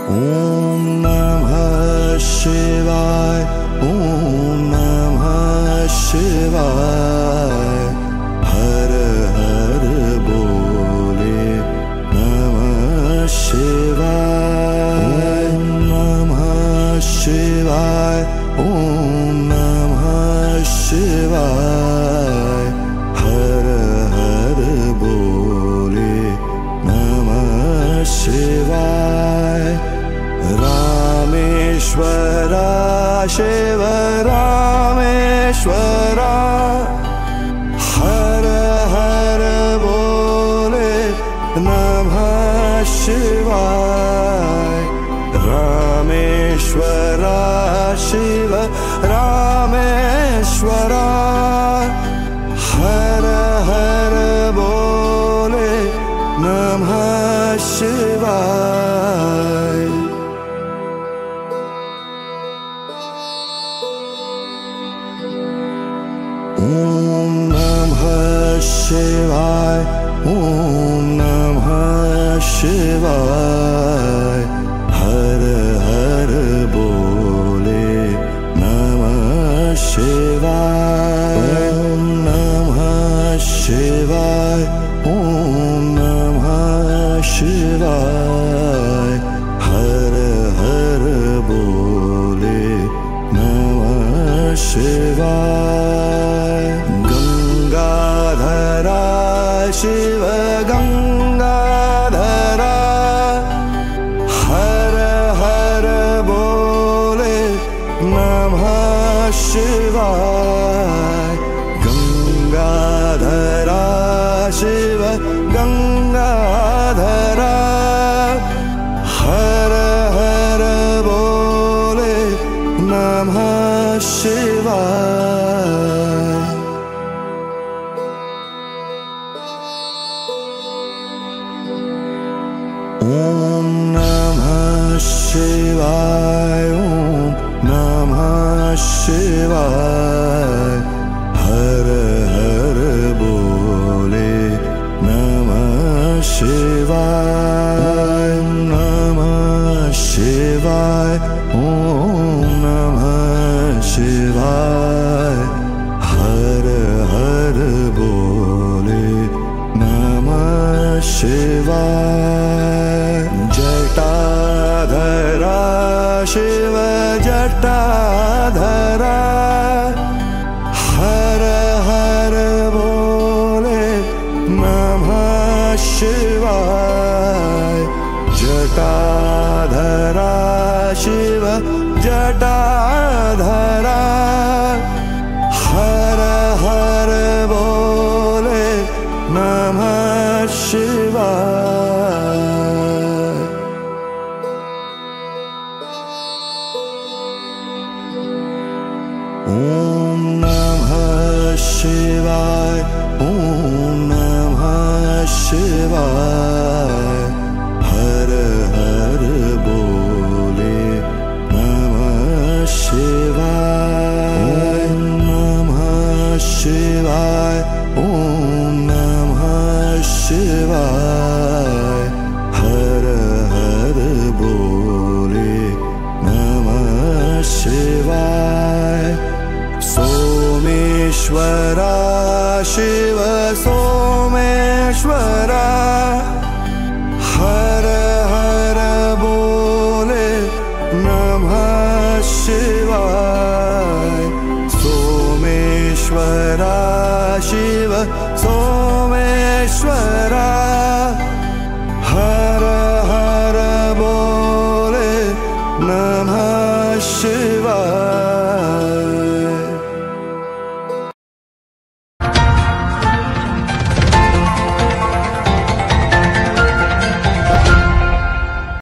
ॐ नमः शिवाय। ॐ नमः शिवाय। हर हर बोले नमः शिवाय। ॐ नमः शिवाय। ॐ नमः शिवाय। हर हर बोले नमः शिवाय। रामेश्वरा शिव रामेश्वरा। हर हर बोले नमः शिवाय। रामेश्वरा शिव रामेश्वरा। हर हर बोले नमः शिवाय। ॐ नमः शिवाय। ॐ नमः शिवाय। हर हर बोले नमः शिवाय। ॐ नमः शिवाय। ॐ नमः शिवाय। हर हर बोले नमः शिवाय। गंगाधरा शिव गंगाधरा। हर हर बोले नमः शिवाय। गंगाधरा शिव गंगाधरा। हर हर बोले नमः शिवाय। ॐ नमः शिवाय। ॐ नमः शिवाय। हर हर बोले नमः शिवाय। नमः शिवाय। ॐ नमः शिवाय। हर हर बोले नमः शिवाय। जटाधरा शिव जटाधरा। हर हर बोले नमः शिवाय। जटाधरा शिव जटाधरा। हर हर बोले नमः शिवाय। ॐ नमः शिवाय। ॐ नमः शिवाय। हर हर बोले नमः शिवाय। ॐ नमः शिवाय। ॐ नमः शिवाय। हर हर बोले नमः शिवाय। सोमेश्वरा शिव सोमेश्वरा। हर हर बोले नमः शिवाय। सोमेश्वरा शिव